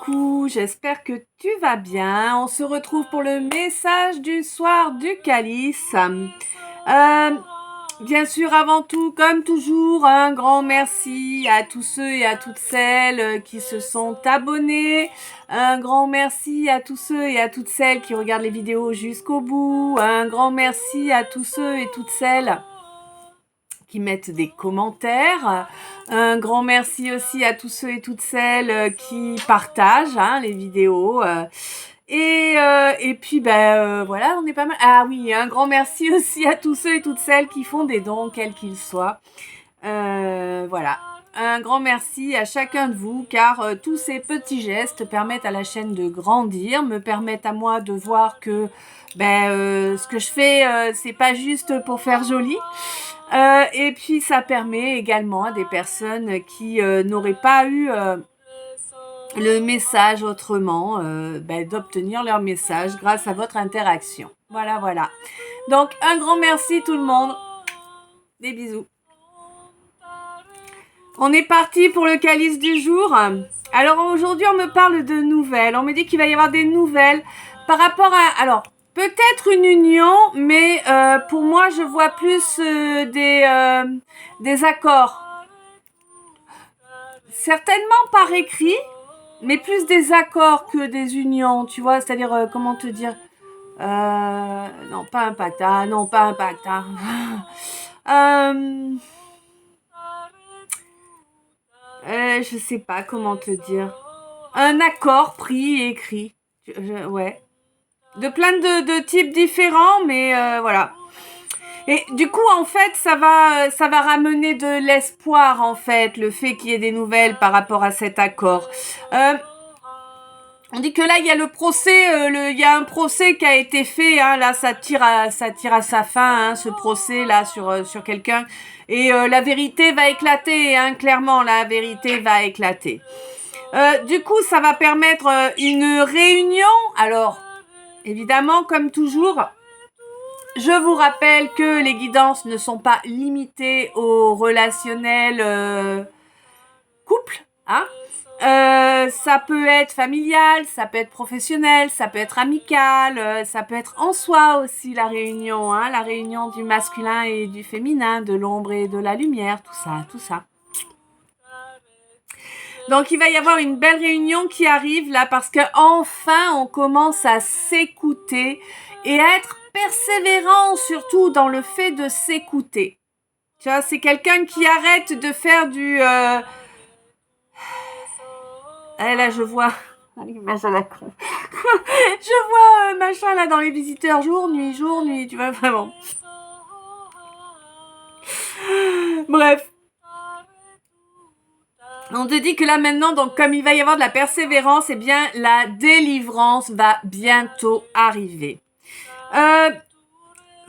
coucou, j'espère que tu vas bien. On se retrouve pour le message du soir du calice. Bien sûr, avant tout, comme toujours, un grand merci à tous ceux et à toutes celles qui se sont abonnés. Un grand merci à tous ceux et à toutes celles qui regardent les vidéos jusqu'au bout. Un grand merci à tous ceux et toutes celles qui mettent des commentaires. Un grand merci aussi à tous ceux et toutes celles qui partagent les vidéos. Et puis, voilà, on est pas mal. Ah oui, un grand merci aussi à tous ceux et toutes celles qui font des dons, quels qu'ils soient. Voilà. Un grand merci à chacun de vous, car tous ces petits gestes permettent à la chaîne de grandir, me permettent à moi de voir que ce que je fais, c'est pas juste pour faire joli. Et puis ça permet également à des personnes qui n'auraient pas eu le message autrement, d'obtenir leur message grâce à votre interaction. Voilà, voilà. Donc un grand merci tout le monde. Des bisous. On est parti pour le calice du jour. Alors aujourd'hui on me parle de nouvelles. On me dit qu'il va y avoir des nouvelles par rapport à... Alors, peut-être une union, mais pour moi, je vois plus des accords. Certainement par écrit, mais plus des accords que des unions, tu vois. C'est-à-dire, comment te dire non, pas un pacte. Ah, non, pas un pacte. Je sais pas comment te dire. Un accord pris et écrit. Ouais. De plein de types différents, mais voilà. Et du coup, en fait, ça va ramener de l'espoir, en fait, le fait qu'il y ait des nouvelles par rapport à cet accord. On dit que là, il y a le procès, il y a un procès qui a été fait, là, ça tire à sa fin, ce procès là sur quelqu'un, et la vérité va éclater, clairement, la vérité va éclater. Du coup, ça va permettre une réunion. Alors, évidemment, comme toujours, je vous rappelle que les guidances ne sont pas limitées au relationnel couple, ça peut être familial, ça peut être professionnel, ça peut être amical, ça peut être en soi aussi la réunion du masculin et du féminin, de l'ombre et de la lumière, tout ça. Donc, il va y avoir une belle réunion qui arrive là parce que enfin on commence à s'écouter et à être persévérant surtout dans le fait de s'écouter. Tu vois, c'est quelqu'un qui arrête de faire du... là, je vois... Machin la con. Je vois machin là dans les visiteurs jour, nuit, tu vois, vraiment. Bref. On te dit que là maintenant, donc comme il va y avoir de la persévérance, eh bien la délivrance va bientôt arriver.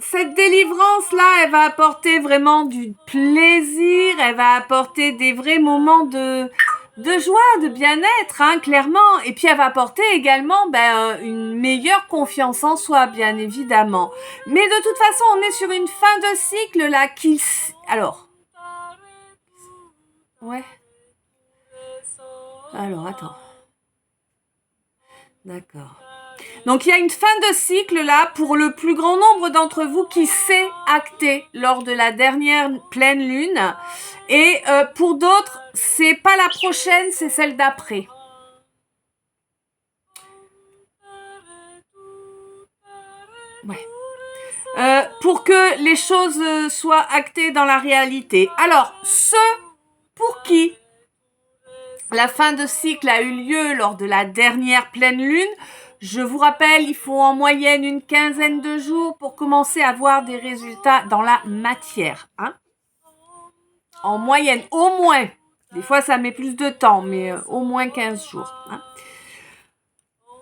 Cette délivrance-là, elle va apporter vraiment du plaisir, elle va apporter des vrais moments de joie, de bien-être, clairement. Et puis elle va apporter également une meilleure confiance en soi, bien évidemment. Mais de toute façon, on est sur une fin de cycle là qui... Alors... Ouais. Alors, attends. D'accord. Donc, il y a une fin de cycle là pour le plus grand nombre d'entre vous qui s'est acté lors de la dernière pleine lune. Et pour d'autres, c'est pas la prochaine, c'est celle d'après. Ouais. Pour que les choses soient actées dans la réalité. Alors, ceux pour qui la fin de cycle a eu lieu lors de la dernière pleine lune, je vous rappelle, il faut en moyenne une quinzaine de jours pour commencer à voir des résultats dans la matière. En moyenne, au moins. Des fois, ça met plus de temps, mais au moins 15 jours.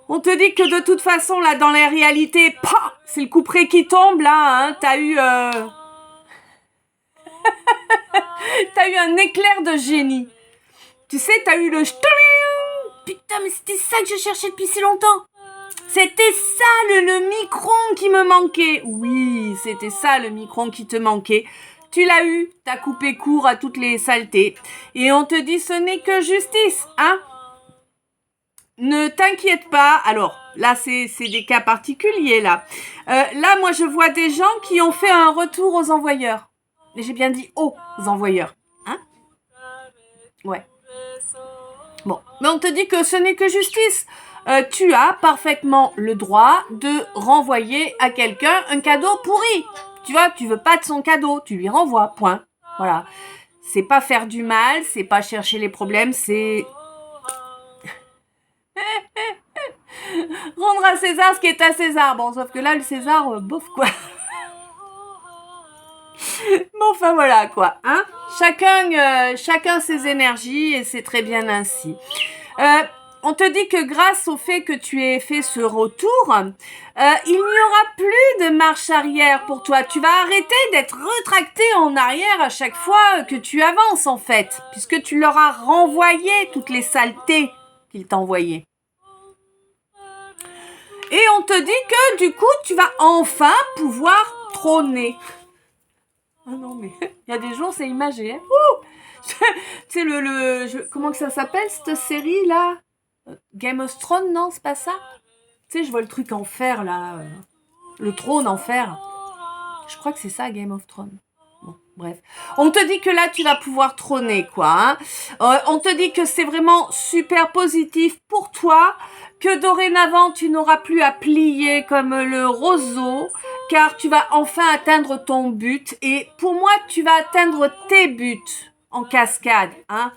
On te dit que de toute façon, là, dans la réalité, c'est le couperet qui tombe, là. T'as eu... T'as eu un éclair de génie. Tu sais, t'as eu le... Putain, mais c'était ça que je cherchais depuis si longtemps. C'était ça le micron qui me manquait. Oui, c'était ça le micron qui te manquait. Tu l'as eu, t'as coupé court à toutes les saletés. Et on te dit ce n'est que justice, ne t'inquiète pas. Alors, là, c'est des cas particuliers, là. Là, moi, je vois des gens qui ont fait un retour aux envoyeurs. Et j'ai bien dit aux envoyeurs. Hein? Ouais. Bon, mais on te dit que ce n'est que justice. Tu as parfaitement le droit de renvoyer à quelqu'un un cadeau pourri. Tu vois, tu veux pas de son cadeau, tu lui renvoies, point. Voilà. C'est pas faire du mal, c'est pas chercher les problèmes, c'est rendre à César ce qui est à César. Bon, sauf que là, le César, bof, quoi. Bon, enfin, voilà, quoi. Hein, chacun ses énergies et c'est très bien ainsi. On te dit que grâce au fait que tu aies fait ce retour, il n'y aura plus de marche arrière pour toi. Tu vas arrêter d'être retracté en arrière à chaque fois que tu avances, en fait, puisque tu leur as renvoyé toutes les saletés qu'ils t'envoyaient. Et on te dit que du coup, tu vas enfin pouvoir trôner. Ah non, mais il y a des jours, c'est imagé. Hein. Tu sais, comment que ça s'appelle, cette série-là? Game of Thrones, non, c'est pas ça? Tu sais, je vois le truc en fer, là. Le trône en fer. Je crois que c'est ça, Game of Thrones. Bon, bref. On te dit que là, tu vas pouvoir trôner, quoi. Hein. On te dit que c'est vraiment super positif pour toi, que dorénavant, tu n'auras plus à plier comme le roseau, car tu vas enfin atteindre ton but. Et pour moi, tu vas atteindre tes buts en cascade, hein,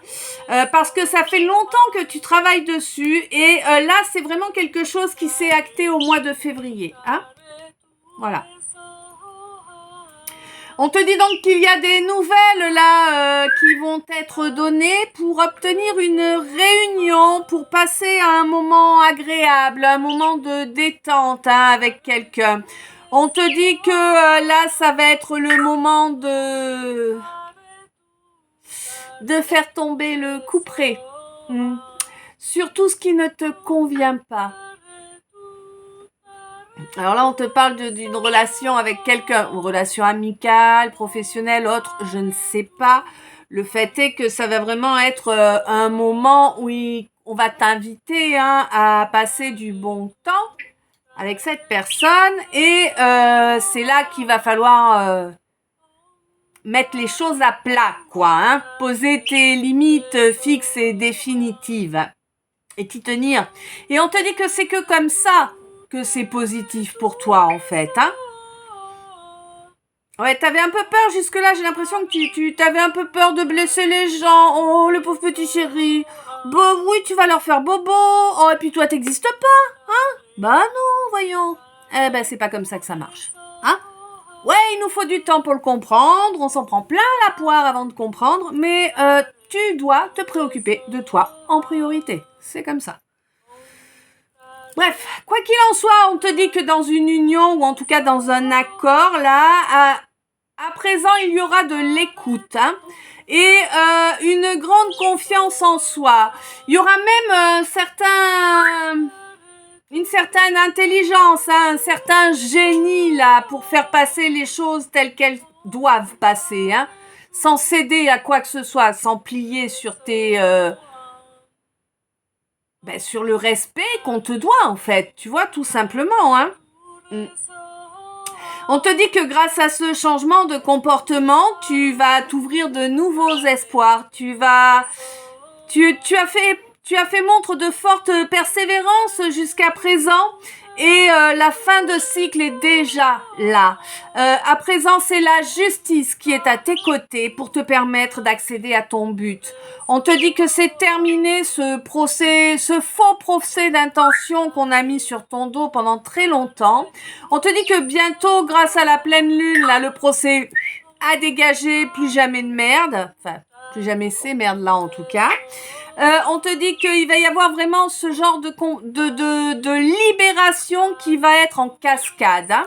parce que ça fait longtemps que tu travailles dessus et là, c'est vraiment quelque chose qui s'est acté au mois de février, hein. Voilà. On te dit donc qu'il y a des nouvelles là qui vont être données pour obtenir une réunion, pour passer à un moment agréable, un moment de détente hein, avec quelqu'un. On te dit que là, ça va être le moment de faire tomber le couperet sur tout ce qui ne te convient pas. Alors là, on te parle d'une relation avec quelqu'un, une relation amicale, professionnelle, autre, je ne sais pas. Le fait est que ça va vraiment être un moment où on va t'inviter hein, à passer du bon temps avec cette personne et c'est là qu'il va falloir mettre les choses à plat, quoi. Hein, poser tes limites fixes et définitives et t'y tenir. Et on te dit que c'est que comme ça que c'est positif pour toi, en fait, hein. Ouais, t'avais un peu peur jusque-là, j'ai l'impression que tu t'avais un peu peur de blesser les gens. Oh, le pauvre petit chéri. Bah oui, tu vas leur faire bobo. Oh, et puis toi, t'existes pas, hein. Bah non, voyons. Eh ben, c'est pas comme ça que ça marche, hein. Ouais, il nous faut du temps pour le comprendre, on s'en prend plein la poire avant de comprendre, mais tu dois te préoccuper de toi en priorité. C'est comme ça. Bref, quoi qu'il en soit, on te dit que dans une union, ou en tout cas dans un accord, là, à présent, il y aura de l'écoute, hein, et une grande confiance en soi. Il y aura même une certaine intelligence, hein, un certain génie, là, pour faire passer les choses telles qu'elles doivent passer, hein, sans céder à quoi que ce soit, sans plier sur tes... sur le respect qu'on te doit, en fait. Tu vois, tout simplement, hein. On te dit que grâce à ce changement de comportement, tu vas t'ouvrir de nouveaux espoirs. Tu as fait montre de forte persévérance jusqu'à présent. Et la fin de cycle est déjà là. À présent, c'est la justice qui est à tes côtés pour te permettre d'accéder à ton but. On te dit que c'est terminé ce faux procès d'intention qu'on a mis sur ton dos pendant très longtemps. On te dit que bientôt, grâce à la pleine lune, là, le procès a dégagé plus jamais de merde. Enfin, plus jamais ces merdes-là en tout cas. On te dit qu'il va y avoir vraiment ce genre de libération qui va être en cascade. Hein.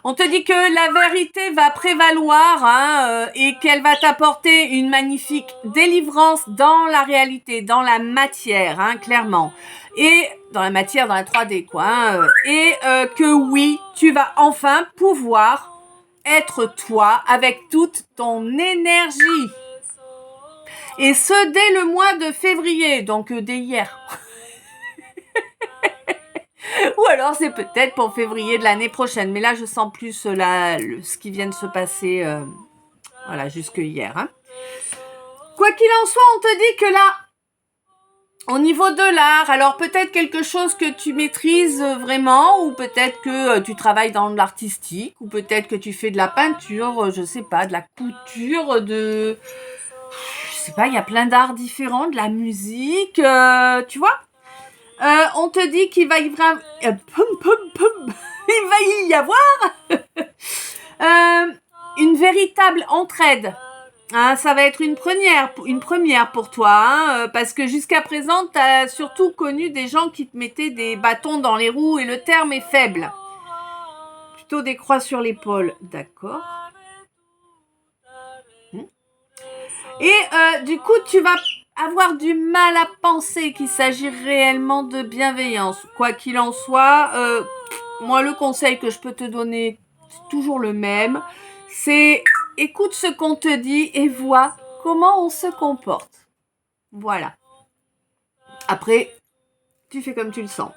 On te dit que la vérité va prévaloir hein, et qu'elle va t'apporter une magnifique délivrance dans la réalité, dans la matière, hein, clairement. Et dans la matière, dans la 3D, quoi. Hein, et que oui, tu vas enfin pouvoir être toi avec toute ton énergie. Et ce, dès le mois de février, donc dès hier. Ou alors c'est peut-être pour février de l'année prochaine. Mais là, je sens plus ce qui vient de se passer voilà, jusque hier. Hein. Quoi qu'il en soit, on te dit que là, au niveau de l'art, alors peut-être quelque chose que tu maîtrises vraiment, ou peut-être que tu travailles dans l'artistique, ou peut-être que tu fais de la peinture, je sais pas, de la couture, je sais pas, il y a plein d'arts différents, de la musique, tu vois. On te dit qu'il va y avoir, il va y avoir une véritable entraide. Hein, ça va être une première pour toi, hein, parce que jusqu'à présent, tu as surtout connu des gens qui te mettaient des bâtons dans les roues et le terme est faible. Plutôt des croix sur l'épaule, d'accord. Et du coup, tu vas avoir du mal à penser qu'il s'agit réellement de bienveillance. Quoi qu'il en soit, moi, le conseil que je peux te donner, c'est toujours le même, c'est écoute ce qu'on te dit et vois comment on se comporte. Voilà. Après, tu fais comme tu le sens.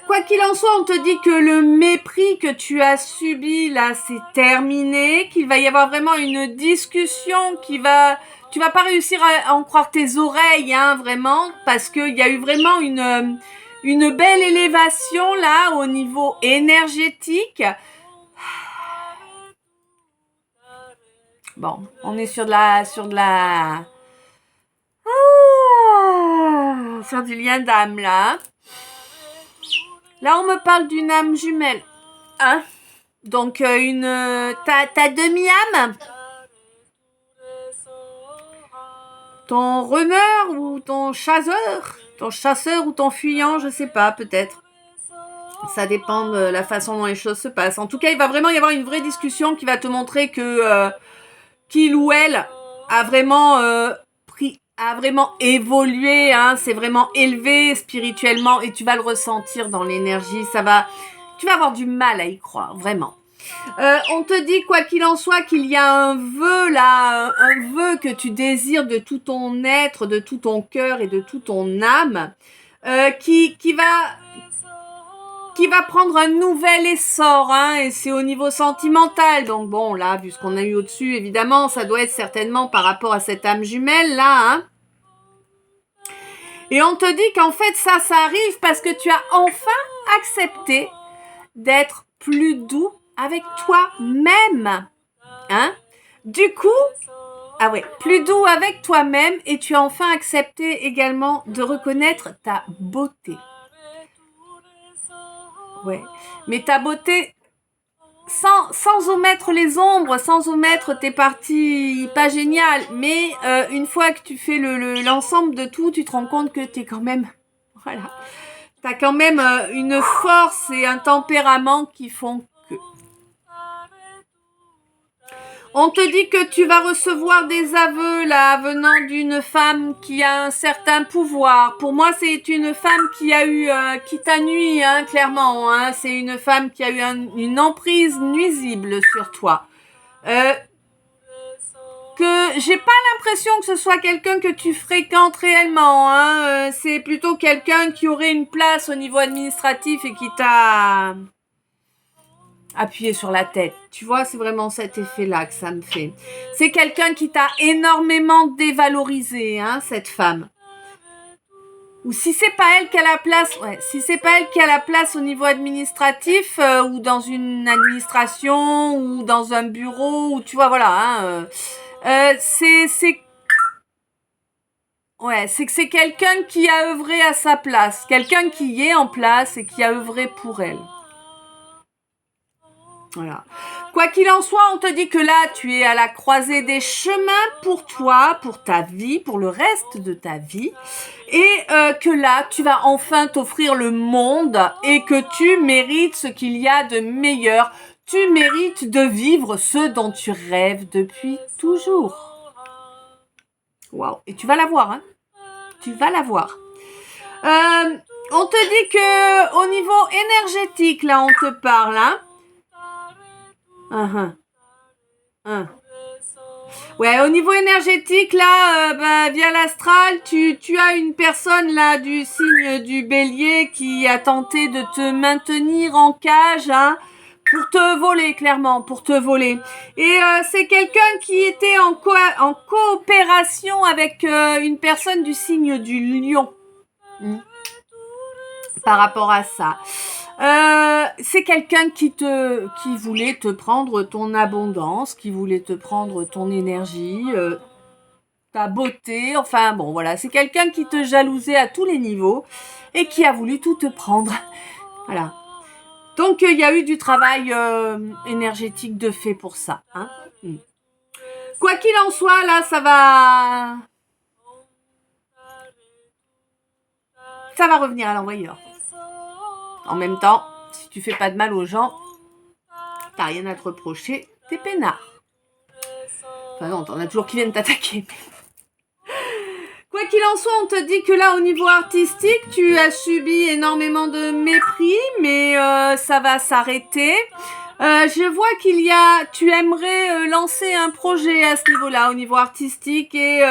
Quoi qu'il en soit, on te dit que le mépris que tu as subi là, c'est terminé, qu'il va y avoir vraiment une discussion tu vas pas réussir à en croire tes oreilles, hein, vraiment, parce qu'il y a eu vraiment une belle élévation là au niveau énergétique. Bon, on est sur du lien d'âme là. Là, on me parle d'une âme jumelle. Hein? Donc, ta demi-âme? Ton runner ou ton chasseur? Ton chasseur ou ton fuyant, je sais pas, peut-être. Ça dépend de la façon dont les choses se passent. En tout cas, il va vraiment y avoir une vraie discussion qui va te montrer que qu'il ou elle a vraiment évolué, hein, c'est vraiment élevé spirituellement et tu vas le ressentir dans l'énergie. Tu vas avoir du mal à y croire, vraiment. On te dit, quoi qu'il en soit, qu'il y a un vœu là, un vœu que tu désires de tout ton être, de tout ton cœur et de toute ton âme, qui va prendre un nouvel essor, hein, et c'est au niveau sentimental. Donc bon, là, vu ce qu'on a eu au-dessus, évidemment, ça doit être certainement par rapport à cette âme jumelle, là, hein. Et on te dit qu'en fait, ça arrive parce que tu as enfin accepté d'être plus doux avec toi-même, hein. Du coup, plus doux avec toi-même et tu as enfin accepté également de reconnaître ta beauté. Ouais, mais ta beauté sans omettre les ombres, sans omettre tes parties pas géniales, mais une fois que tu fais l'ensemble de tout, tu te rends compte que t'es quand même, voilà, t'as quand même une force et un tempérament qui font que. On te dit que tu vas recevoir des aveux là venant d'une femme qui a un certain pouvoir. Pour moi, c'est une femme qui t'a nui, hein, clairement. Hein. C'est une femme qui a eu une emprise nuisible sur toi. Que j'ai pas l'impression que ce soit quelqu'un que tu fréquentes réellement. Hein. C'est plutôt quelqu'un qui aurait une place au niveau administratif et qui t'a appuyé sur la tête. Tu vois, c'est vraiment cet effet-là que ça me fait. C'est quelqu'un qui t'a énormément dévalorisé, hein, cette femme. Ou si c'est pas elle qui a la place, si c'est pas elle qui a la place au niveau administratif ou dans une administration ou dans un bureau ou tu vois, voilà, hein, c'est que c'est quelqu'un qui a œuvré à sa place, quelqu'un qui est en place et qui a œuvré pour elle. Voilà. Quoi qu'il en soit, on te dit que là, tu es à la croisée des chemins pour toi, pour ta vie, pour le reste de ta vie. Et que là, tu vas enfin t'offrir le monde et que tu mérites ce qu'il y a de meilleur. Tu mérites de vivre ce dont tu rêves depuis toujours. Waouh. Et tu vas l'avoir, hein. Tu vas l'avoir. On te dit que au niveau énergétique, là, on te parle, hein. Ouais, au niveau énergétique, là, via l'astral, tu as une personne, là, du signe du bélier qui a tenté de te maintenir en cage, hein, pour te voler, clairement, pour te voler. Et c'est quelqu'un qui était en coopération avec une personne du signe du lion. Par rapport à ça. C'est quelqu'un qui voulait te prendre ton abondance, qui voulait te prendre ton énergie, ta beauté, enfin bon voilà, c'est quelqu'un qui te jalousait à tous les niveaux et qui a voulu tout te prendre. Voilà. Donc il y a eu du travail énergétique de fait pour ça. Hein. Quoi qu'il en soit, là, ça va revenir à l'envoyeur. En même temps, si tu fais pas de mal aux gens, t'as rien à te reprocher, t'es peinard. Enfin non, t'en as toujours qui viennent t'attaquer. Quoi qu'il en soit, on te dit que là, au niveau artistique, tu as subi énormément de mépris, mais ça va s'arrêter. Je vois tu aimerais lancer un projet à ce niveau-là, au niveau artistique, et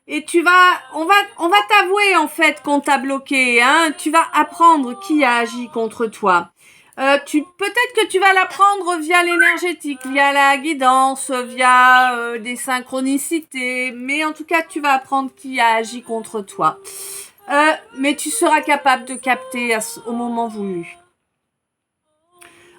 on va t'avouer en fait qu'on t'a bloqué, hein. Tu vas apprendre qui a agi contre toi. Peut-être que tu vas l'apprendre via l'énergétique, via la guidance, via des synchronicités, mais en tout cas, tu vas apprendre qui a agi contre toi. Mais tu seras capable de capter au moment voulu.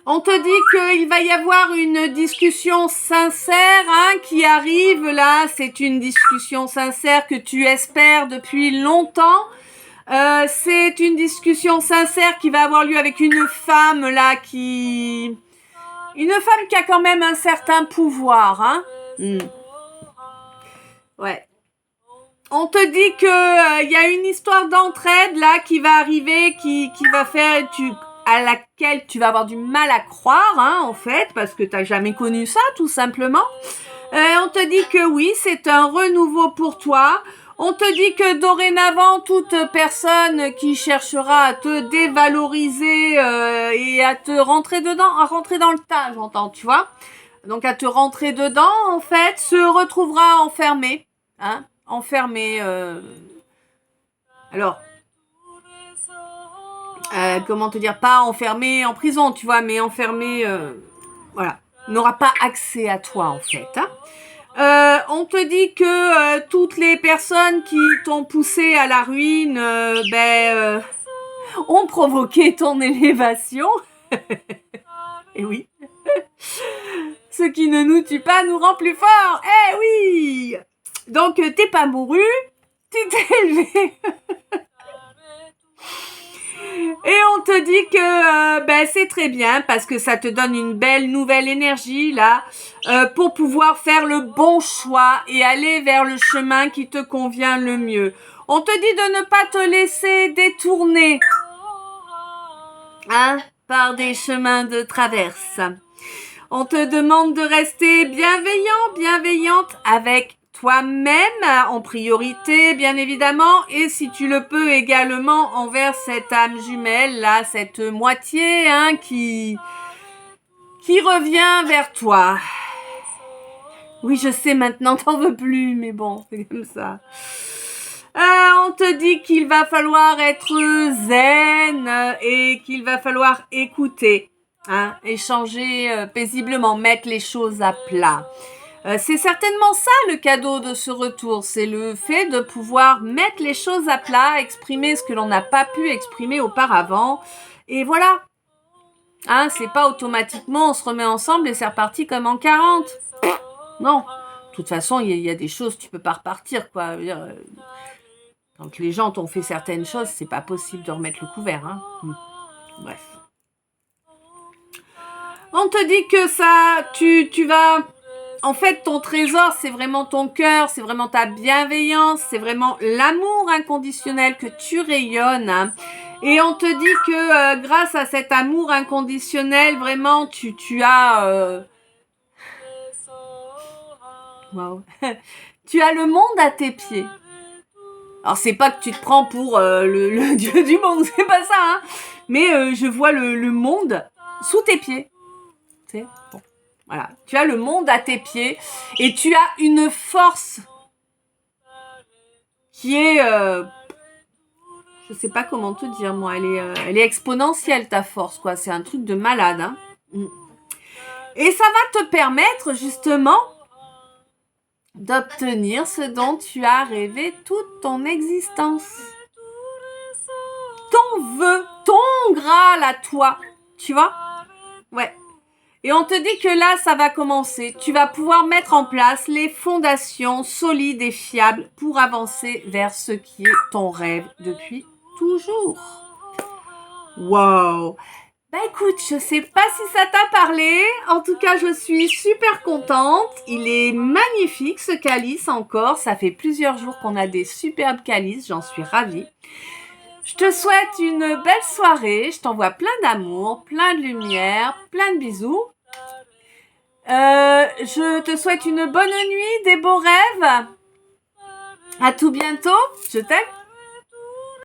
On te dit qu'il va y avoir une discussion sincère, hein, qui arrive là. C'est une discussion sincère que tu espères depuis longtemps. C'est une discussion sincère qui va avoir lieu avec une femme là une femme qui a quand même un certain pouvoir, hein. Ouais. On te dit que y a une histoire d'entraide là qui va arriver, qui va faire à laquelle tu vas avoir du mal à croire, hein, en fait, parce que t'as jamais connu ça, tout simplement. On te dit que oui, c'est un renouveau pour toi. On te dit que dorénavant, toute personne qui cherchera à te dévaloriser et à te rentrer dedans, à rentrer dans le tas, j'entends, tu vois. Donc à te rentrer dedans, en fait, se retrouvera enfermée, hein, enfermée. Alors, comment te dire, pas enfermé en prison, tu vois, mais enfermé, voilà, n'aura pas accès à toi, en fait. Hein. On te dit que toutes les personnes qui t'ont poussé à la ruine, ont provoqué ton élévation. Et oui. Ce qui ne nous tue pas nous rend plus forts. Eh oui. Donc, t'es pas mouru, tu t'es élevé. Et on te dit que c'est très bien parce que ça te donne une belle nouvelle énergie là pour pouvoir faire le bon choix et aller vers le chemin qui te convient le mieux. On te dit de ne pas te laisser détourner, hein, par des chemins de traverse. On te demande de rester bienveillante avec toi-même en priorité, bien évidemment, et si tu le peux également envers cette âme jumelle, là, cette moitié, hein, qui revient vers toi. Oui, je sais, maintenant, t'en veux plus, mais bon, c'est comme ça. On te dit qu'il va falloir être zen et qu'il va falloir écouter, hein, échanger paisiblement, mettre les choses à plat. C'est certainement ça le cadeau de ce retour, c'est le fait de pouvoir mettre les choses à plat, exprimer ce que l'on n'a pas pu exprimer auparavant, et voilà. Hein, c'est pas automatiquement on se remet ensemble et c'est reparti comme en 40. Non, de toute façon, il y a des choses, tu peux pas repartir, quoi. Je veux dire, quand les gens t'ont fait certaines choses, c'est pas possible de remettre le couvert, hein. Bref. On te dit que ça, tu vas... En fait, ton trésor, c'est vraiment ton cœur, c'est vraiment ta bienveillance, c'est vraiment l'amour inconditionnel que tu rayonnes. Hein. Et on te dit que grâce à cet amour inconditionnel, vraiment, tu as... Wow. Tu as le monde à tes pieds. Alors, c'est pas que tu te prends pour le dieu du monde, c'est pas ça. Hein. Mais je vois le monde sous tes pieds. Tu sais, bon. Voilà, tu as le monde à tes pieds et tu as une force qui est, je sais pas comment te dire moi, elle est exponentielle ta force quoi, c'est un truc de malade. Hein. Et ça va te permettre justement d'obtenir ce dont tu as rêvé toute ton existence. Ton vœu, ton Graal à toi, tu vois? Ouais. Et on te dit que là, ça va commencer. Tu vas pouvoir mettre en place les fondations solides et fiables pour avancer vers ce qui est ton rêve depuis toujours. Wow! Bah écoute, je sais pas si ça t'a parlé. En tout cas, je suis super contente. Il est magnifique ce calice encore. Ça fait plusieurs jours qu'on a des superbes calices. J'en suis ravie. Je te souhaite une belle soirée. Je t'envoie plein d'amour, plein de lumière, plein de bisous. Je te souhaite une bonne nuit, des beaux rêves. À tout bientôt. Je t'aime.